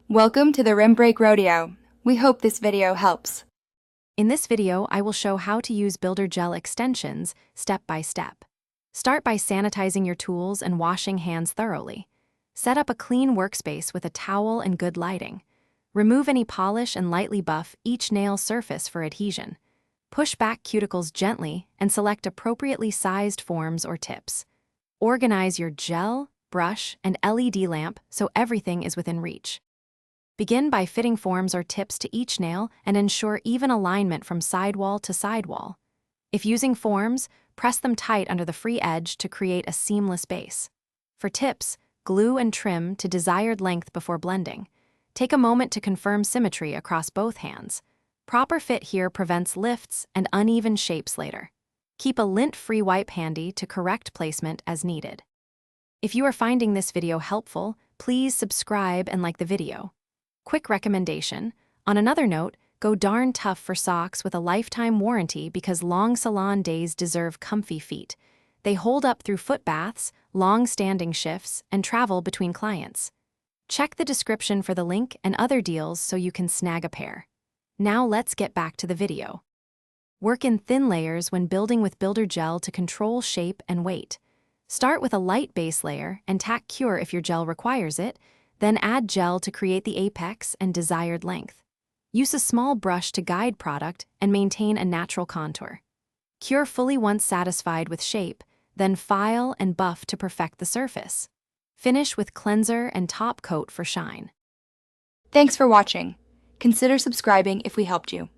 Welcome to the Rim Break Rodeo. We hope this video helps. In this video, I will show how to use Builder Gel extensions step by step. Start by sanitizing your tools and washing hands thoroughly. Set up a clean workspace with a towel and good lighting. Remove any polish and lightly buff each nail surface for adhesion. Push back cuticles gently and select appropriately sized forms or tips. Organize your gel, brush, and LED lamp so everything is within reach. Begin by fitting forms or tips to each nail and ensure even alignment from sidewall to sidewall. If using forms, press them tight under the free edge to create a seamless base. For tips, glue and trim to desired length before blending. Take a moment to confirm symmetry across both hands. Proper fit here prevents lifts and uneven shapes later. Keep a lint-free wipe handy to correct placement as needed. If you are finding this video helpful, please subscribe and like the video. Quick recommendation. On another note, go darn tough for socks with a lifetime warranty because long salon days deserve comfy feet. They hold up through foot baths, long-standing shifts, and travel between clients. Check the description for the link and other deals so you can snag a pair. Now let's get back to the video. Work in thin layers when building with Builder Gel to control shape and weight. Start with a light base layer and tack cure if your gel requires it, then add gel to create the apex and desired length. Use a small brush to guide product and maintain a natural contour. Cure fully once satisfied with shape, then file and buff to perfect the surface. Finish with cleanser and top coat for shine. Thanks for watching. Consider subscribing if we helped you.